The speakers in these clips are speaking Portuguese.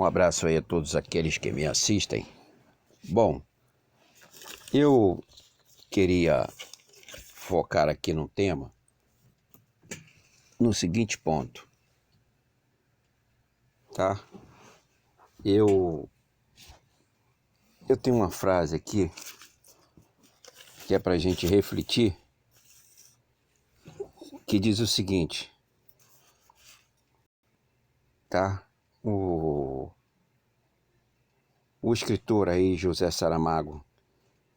Um abraço aí a todos aqueles que me assistem. Bom, eu queria focar aqui no tema, no seguinte ponto, tá? Eu tenho uma frase aqui que é pra gente refletir, que diz o seguinte, tá? O escritor aí, José Saramago,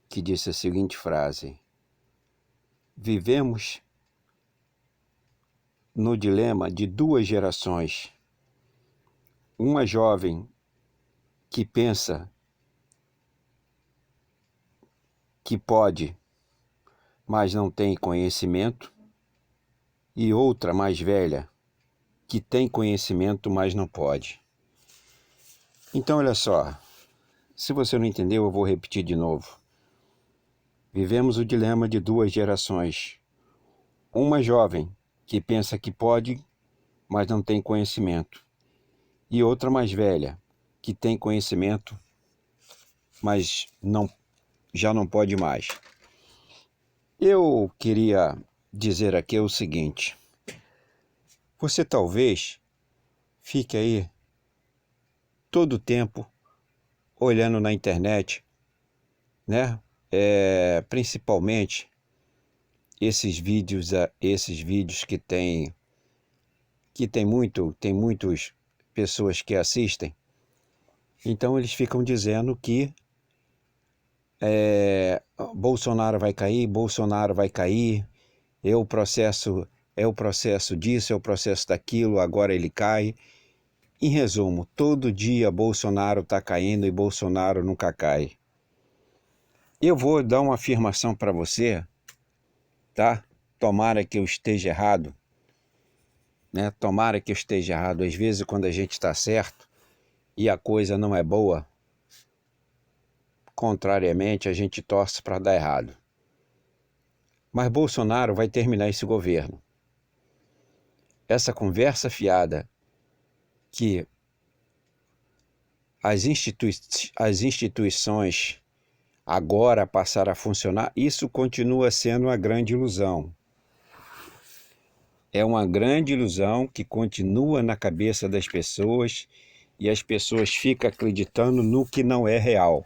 que disse a seguinte frase: vivemos no dilema de duas gerações. Uma jovem que pensa que pode, mas não tem conhecimento, e outra mais velha que tem conhecimento, mas não pode. Então, olha só, se você não entendeu, eu vou repetir de novo. Vivemos o dilema de duas gerações. Uma jovem que pensa que pode, mas não tem conhecimento, e outra mais velha que tem conhecimento, mas já não pode mais. Eu queria dizer aqui o seguinte: você talvez fique aí todo o tempo olhando na internet, né? Principalmente esses vídeos que tem muitas pessoas que assistem. Então eles ficam dizendo que Bolsonaro vai cair, é o processo disso, é o processo daquilo, agora ele cai. Em resumo, todo dia Bolsonaro está caindo e Bolsonaro nunca cai. Eu vou dar uma afirmação para você, tá? Tomara que eu esteja errado, né? Tomara que eu esteja errado. Às vezes, quando a gente está certo e a coisa não é boa, contrariamente, a gente torce para dar errado. Mas Bolsonaro vai terminar esse governo. Essa conversa fiada que as instituições agora passaram a funcionar, isso continua sendo uma grande ilusão. É uma grande ilusão que continua na cabeça das pessoas e as pessoas ficam acreditando no que não é real.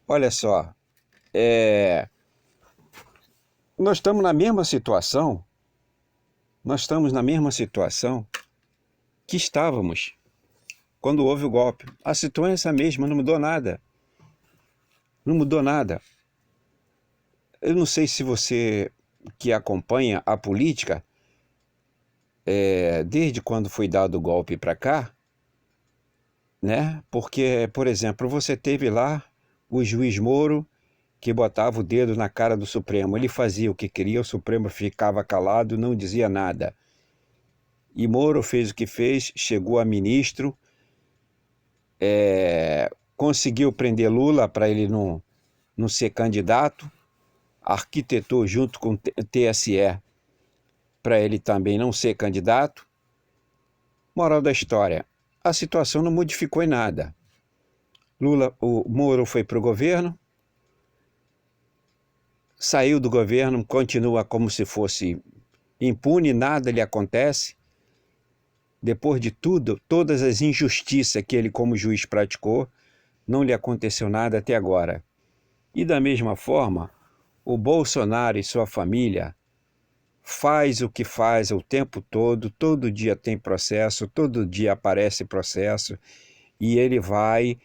Olha só, nós estamos na mesma situação que estávamos quando houve o golpe. A situação é essa mesma, não mudou nada. Não mudou nada. Eu não sei se você que acompanha a política, desde quando foi dado o golpe para cá, né? Porque, por exemplo, você teve lá o juiz Moro que botava o dedo na cara do Supremo. Ele fazia o que queria, o Supremo ficava calado, não dizia nada. E Moro fez o que fez, chegou a ministro, conseguiu prender Lula para ele não ser candidato, arquitetou junto com o TSE para ele também não ser candidato. Moral da história, a situação não modificou em nada. O Moro foi para o governo, saiu do governo, continua como se fosse impune, nada lhe acontece. Depois de tudo, todas as injustiças que ele como juiz praticou, não lhe aconteceu nada até agora. E da mesma forma, o Bolsonaro e sua família faz o que faz o tempo todo dia tem processo, todo dia aparece processo, e ele vai,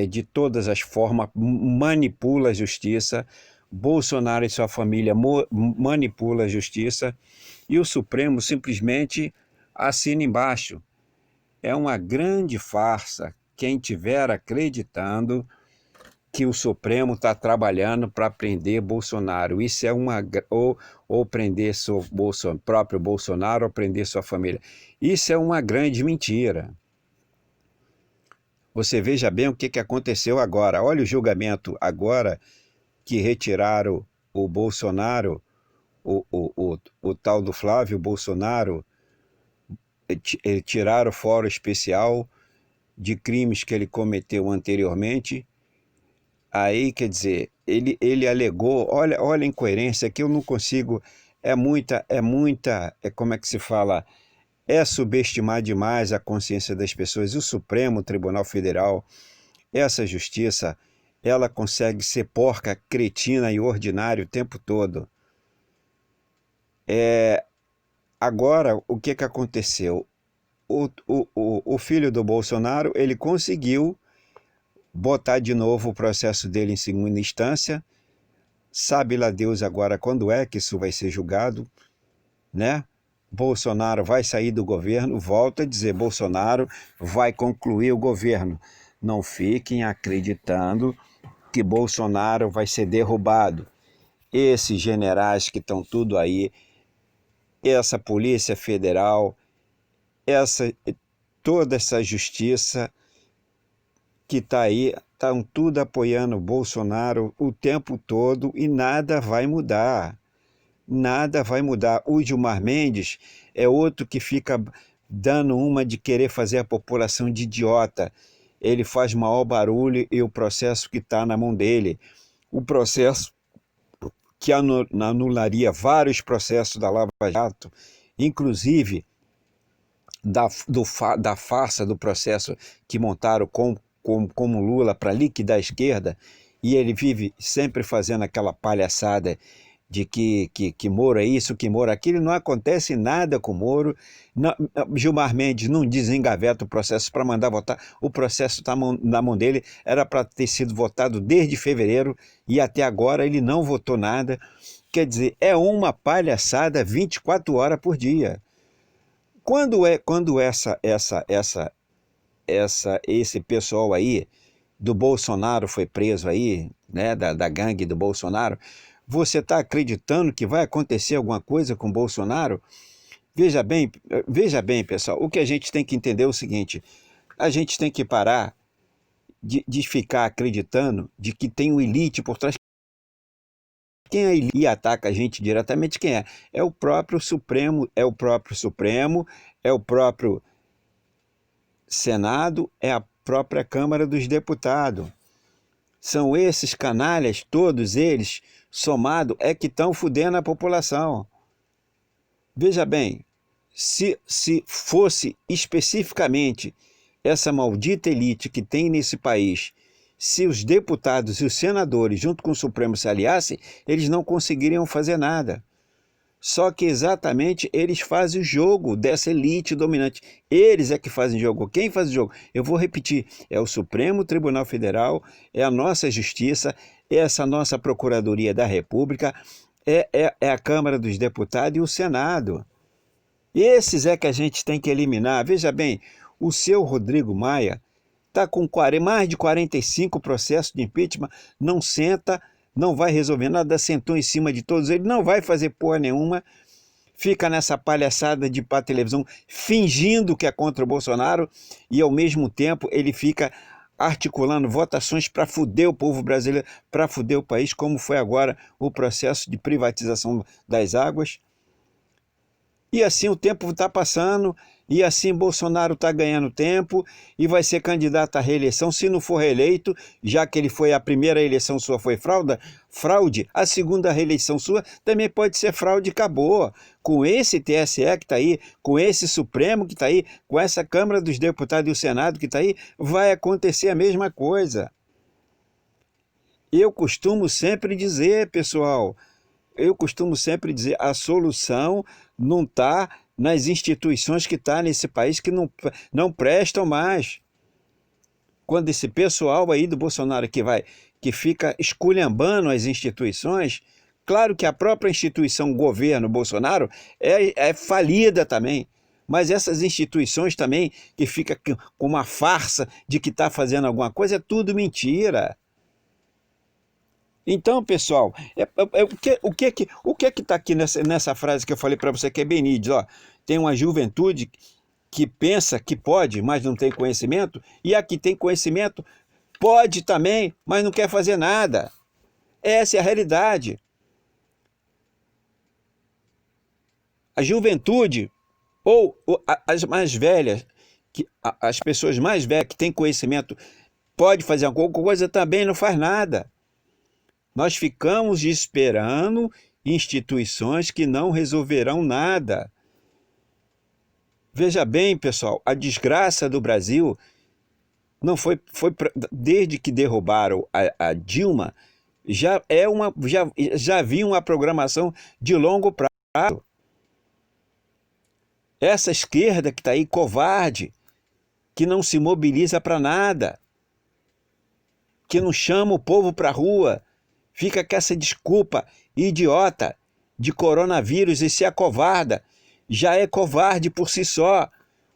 de todas as formas, manipula a justiça. Bolsonaro e sua família manipula a justiça, e o Supremo simplesmente assina embaixo. É uma grande farsa quem estiver acreditando que o Supremo está trabalhando para prender Bolsonaro. Isso é ou prender próprio Bolsonaro ou prender sua família. Isso é uma grande mentira. Você veja bem o que aconteceu agora. Olha o julgamento agora que retiraram o Bolsonaro, o tal do Flávio Bolsonaro, tiraram o fórum especial de crimes que ele cometeu anteriormente. Aí, quer dizer, ele alegou, olha a incoerência que eu não consigo, como é que se fala? É subestimar demais a consciência das pessoas. E o Supremo Tribunal Federal, essa justiça, ela consegue ser porca, cretina e ordinária o tempo todo. Agora, o que aconteceu? O filho do Bolsonaro, ele conseguiu botar de novo o processo dele em segunda instância. Sabe lá Deus agora quando é que isso vai ser julgado, né? Bolsonaro vai sair do governo, volto a dizer, Bolsonaro vai concluir o governo. Não fiquem acreditando que Bolsonaro vai ser derrubado. Esses generais que estão tudo aí, essa Polícia Federal, toda essa justiça que está aí, estão tudo apoiando o Bolsonaro o tempo todo e nada vai mudar. Nada vai mudar. O Gilmar Mendes é outro que fica dando uma de querer fazer a população de idiota. Ele faz maior barulho e o processo que está na mão dele. O processo que anularia vários processos da Lava Jato, inclusive da farsa do processo que montaram como Lula para liquidar a esquerda, e ele vive sempre fazendo aquela palhaçada de que Moro é isso, que Moro é aquilo. Não acontece nada com Moro. Não, Gilmar Mendes não desengaveta o processo para mandar votar. O processo está na mão dele, era para ter sido votado desde fevereiro e até agora ele não votou nada. Quer dizer, é uma palhaçada 24 horas por dia. Quando esse pessoal aí do Bolsonaro foi preso aí, né, da gangue do Bolsonaro, você está acreditando que vai acontecer alguma coisa com o Bolsonaro? Veja bem, pessoal, o que a gente tem que entender é o seguinte: a gente tem que parar de ficar acreditando de que tem um elite por trás. Quem é elite e ataca a gente diretamente, quem é? É o próprio Supremo, é o próprio Senado, é a própria Câmara dos Deputados. São esses canalhas, todos eles, somados, é que estão fudendo a população. Veja bem, se fosse especificamente essa maldita elite que tem nesse país, se os deputados e os senadores, junto com o Supremo, se aliassem, eles não conseguiriam fazer nada. Só que exatamente eles fazem o jogo dessa elite dominante. Eles é que fazem o jogo. Quem faz o jogo? Eu vou repetir, é o Supremo Tribunal Federal, é a nossa Justiça, é essa nossa Procuradoria da República, é a Câmara dos Deputados e o Senado. Esses é que a gente tem que eliminar. Veja bem, o seu Rodrigo Maia está com mais de 45 processos de impeachment, não senta, não vai resolver nada, sentou em cima de todos eles, não vai fazer porra nenhuma, fica nessa palhaçada de ir para a televisão, fingindo que é contra o Bolsonaro, e ao mesmo tempo ele fica articulando votações para fuder o povo brasileiro, para fuder o país, como foi agora o processo de privatização das águas. E assim o tempo está passando, e assim Bolsonaro está ganhando tempo e vai ser candidato à reeleição. Se não for reeleito, já que ele foi a primeira eleição sua foi fraude, a segunda reeleição sua também pode ser fraude, acabou. Com esse TSE que está aí, com esse Supremo que está aí, com essa Câmara dos Deputados e o Senado que está aí, vai acontecer a mesma coisa. Eu costumo sempre dizer, pessoal, a solução não está nas instituições que estão nesse país que não prestam mais. Quando esse pessoal aí do Bolsonaro que fica esculhambando as instituições, claro que a própria instituição governo Bolsonaro é falida também. Mas essas instituições também que fica com uma farsa de que está fazendo alguma coisa, é tudo mentira. Então, pessoal, o que está aqui nessa frase que eu falei para você que é bem nítido? Ó, tem uma juventude que pensa que pode, mas não tem conhecimento, e a que tem conhecimento pode também, mas não quer fazer nada. Essa é a realidade. A juventude, ou as mais velhas, que as pessoas mais velhas que têm conhecimento pode fazer alguma coisa, também não faz nada. Nós ficamos esperando instituições que não resolverão nada. Veja bem, pessoal, a desgraça do Brasil não foi desde que derrubaram a Dilma, já havia uma programação de longo prazo. Essa esquerda que está aí, covarde, que não se mobiliza para nada, que não chama o povo para a rua, fica com essa desculpa idiota de coronavírus e se acovarda, já é covarde por si só.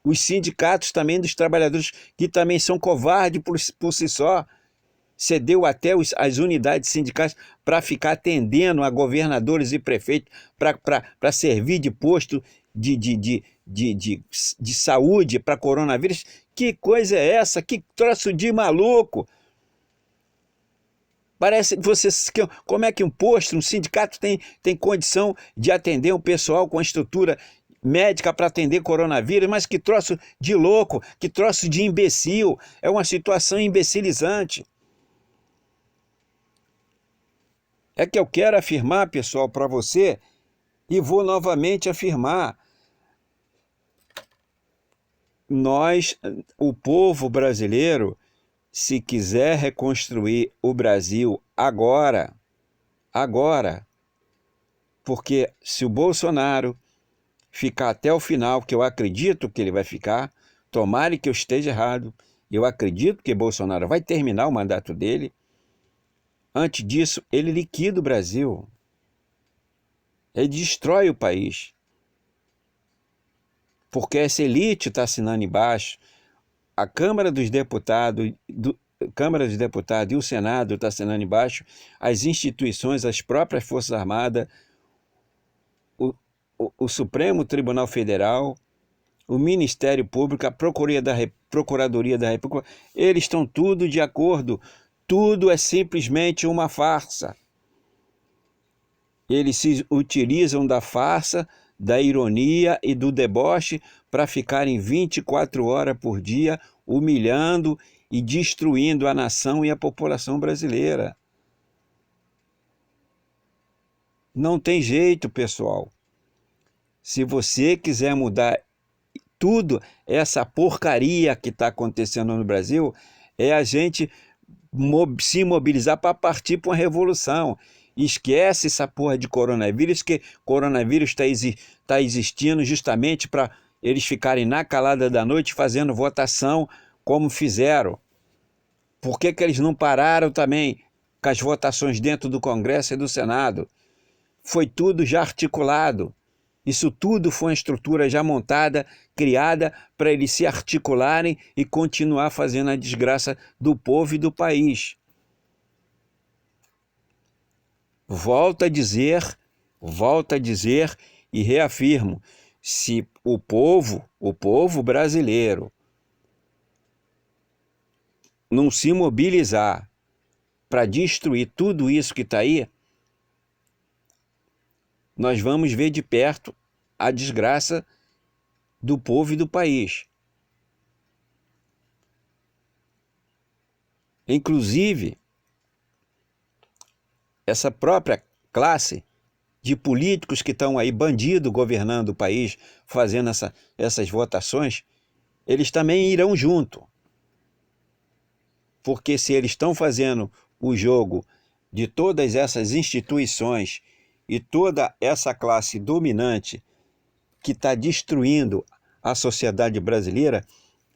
Os sindicatos também dos trabalhadores, que também são covardes por si só, cedeu até as unidades sindicais para ficar atendendo a governadores e prefeitos, para servir de posto de saúde para coronavírus. Que coisa é essa? Que troço de maluco! Parece como é que um posto, um sindicato tem condição de atender um pessoal com a estrutura médica para atender coronavírus, mas que troço de louco, que troço de imbecil, é uma situação imbecilizante. É que eu quero afirmar, pessoal, para você, e vou novamente afirmar, o povo brasileiro, se quiser reconstruir o Brasil agora, porque se o Bolsonaro ficar até o final, que eu acredito que ele vai ficar, tomara que eu esteja errado, eu acredito que Bolsonaro vai terminar o mandato dele, antes disso ele liquida o Brasil, ele destrói o país, porque essa elite está assinando embaixo, a Câmara dos Deputados e o Senado estão assinando embaixo, as instituições, as próprias Forças Armadas, o Supremo Tribunal Federal, o Ministério Público, a Procuradoria da República, eles estão tudo de acordo, tudo é simplesmente uma farsa. Eles se utilizam da farsa, da ironia e do deboche para ficarem 24 horas por dia humilhando e destruindo a nação e a população brasileira. Não tem jeito, pessoal. Se você quiser mudar tudo, essa porcaria que está acontecendo no Brasil, é a gente se mobilizar para partir para uma revolução. Esquece essa porra de coronavírus, que coronavírus está existindo justamente para eles ficarem na calada da noite fazendo votação como fizeram. Por que eles não pararam também com as votações dentro do Congresso e do Senado? Foi tudo já articulado. Isso tudo foi uma estrutura já montada, criada para eles se articularem e continuar fazendo a desgraça do povo e do país. Volto a dizer e reafirmo, se o povo brasileiro não se mobilizar para destruir tudo isso que está aí, nós vamos ver de perto a desgraça do povo e do país. Inclusive, essa própria classe de políticos que estão aí, bandido, governando o país, fazendo essas votações, eles também irão junto. Porque se eles estão fazendo o jogo de todas essas instituições e toda essa classe dominante que está destruindo a sociedade brasileira,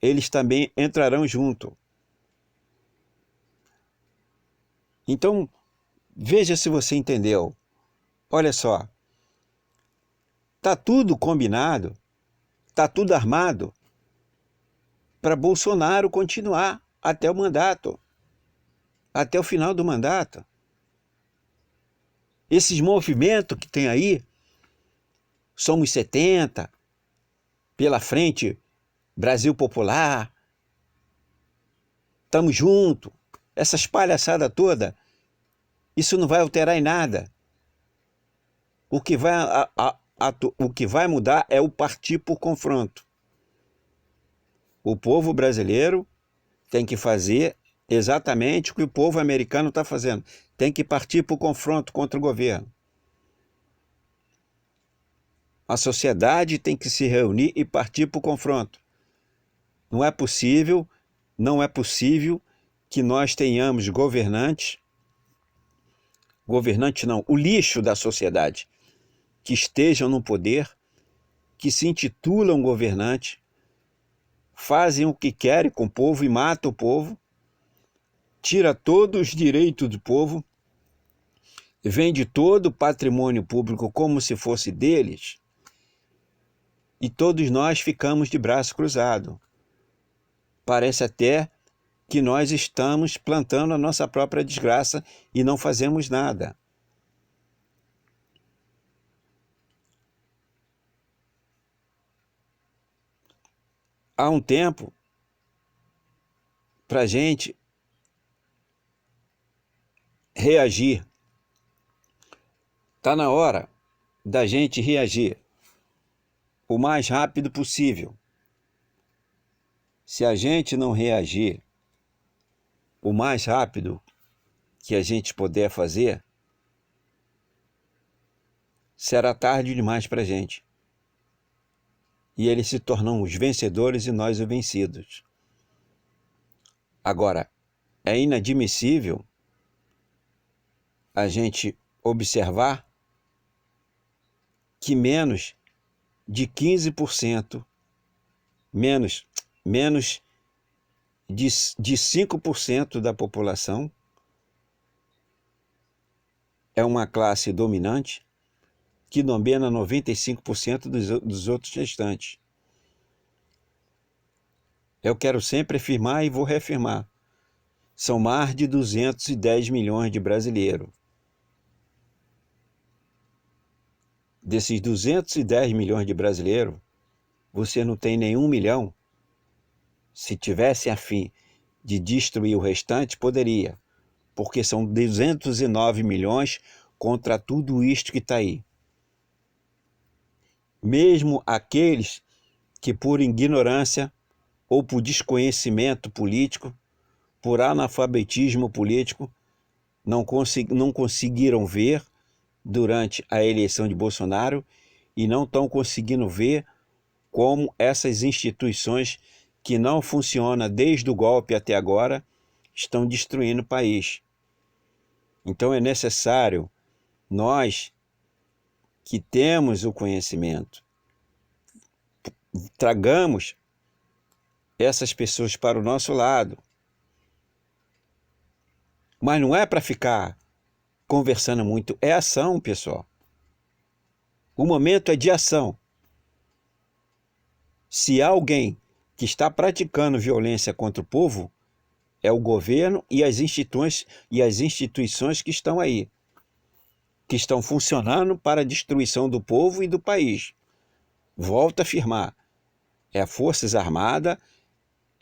eles também entrarão junto. Então, veja se você entendeu. Olha só, está tudo combinado, está tudo armado para Bolsonaro continuar até o mandato, até o final do mandato. Esses movimentos que tem aí, Somos 70, pela frente, Brasil Popular, estamos juntos, essas palhaçadas toda, isso não vai alterar em nada. O que vai mudar é o partir por confronto. O povo brasileiro tem que fazer exatamente o que o povo americano está fazendo. Tem que partir para o confronto contra o governo. A sociedade tem que se reunir e partir para o confronto. Não é possível que nós tenhamos governantes não, o lixo da sociedade, que estejam no poder, que se intitulam governantes, fazem o que querem com o povo e matam o povo, tira todos os direitos do povo, vende todo o patrimônio público como se fosse deles, e todos nós ficamos de braço cruzado. Parece até que nós estamos plantando a nossa própria desgraça e não fazemos nada. Há um tempo para a gente reagir. Está na hora da gente reagir o mais rápido possível. Se a gente não reagir o mais rápido que a gente puder fazer, será tarde demais para a gente. E eles se tornam os vencedores e nós os vencidos. Agora, é inadmissível a gente observar que menos de 15%, menos de 5% da população é uma classe dominante que domina 95% dos outros restantes. Eu quero sempre afirmar e vou reafirmar. São mais de 210 milhões de brasileiros. Desses 210 milhões de brasileiros, você não tem nenhum milhão. Se tivesse a fim de destruir o restante, poderia. Porque são 209 milhões contra tudo isto que está aí. Mesmo aqueles que por ignorância ou por desconhecimento político, por analfabetismo político, não conseguiram ver durante a eleição de Bolsonaro e não estão conseguindo ver como essas instituições que não funcionam desde o golpe até agora estão destruindo o país. Então é necessário nós que temos o conhecimento, tragamos essas pessoas para o nosso lado. Mas não é para ficar conversando muito, é ação, pessoal. O momento é de ação. Se há alguém que está praticando violência contra o povo, é o governo e as instituições que estão aí, que estão funcionando para a destruição do povo e do país. Volto a afirmar, é a Forças Armadas,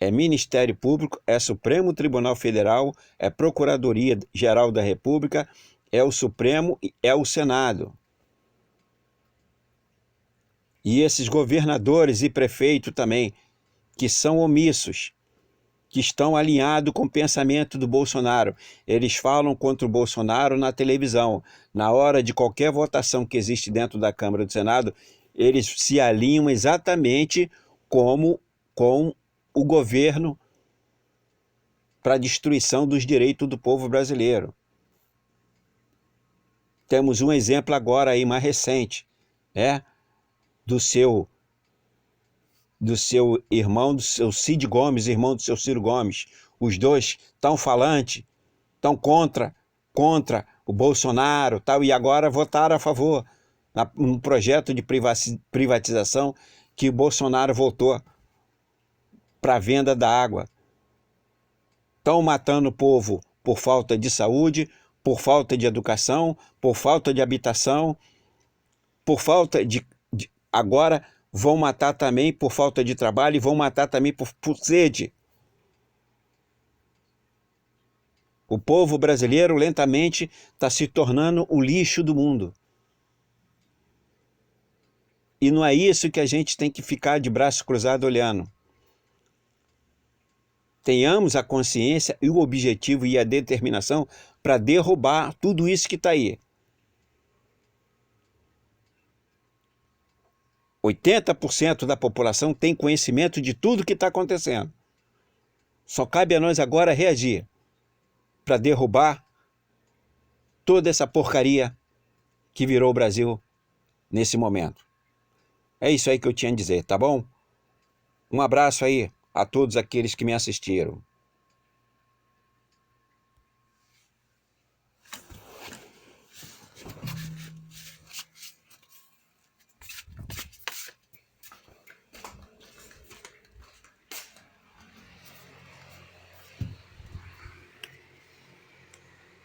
é Ministério Público, é Supremo Tribunal Federal, é Procuradoria-Geral da República, é o Supremo e é o Senado. E esses governadores e prefeitos também, que são omissos, que estão alinhados com o pensamento do Bolsonaro. Eles falam contra o Bolsonaro na televisão. Na hora de qualquer votação que existe dentro da Câmara e do Senado, eles se alinham exatamente como com o governo para a destruição dos direitos do povo brasileiro. Temos um exemplo agora aí mais recente, do seu irmão, do seu Cid Gomes, irmão do seu Ciro Gomes. Os dois estão falantes, estão contra o Bolsonaro, tal, e agora votaram a favor num projeto de privatização que o Bolsonaro votou para a venda da água. Estão matando o povo por falta de saúde, por falta de educação, por falta de habitação, por falta de agora vão matar também por falta de trabalho e vão matar também por sede. O povo brasileiro lentamente está se tornando o lixo do mundo. E não é isso que a gente tem que ficar de braço cruzado olhando. tenhamos a consciência e o objetivo e a determinação para derrubar tudo isso que está aí. 80% da população tem conhecimento de tudo que está acontecendo. Só cabe a nós agora reagir para derrubar toda essa porcaria que virou o Brasil nesse momento. É isso aí que eu tinha a dizer, tá bom? Um abraço aí a todos aqueles que me assistiram.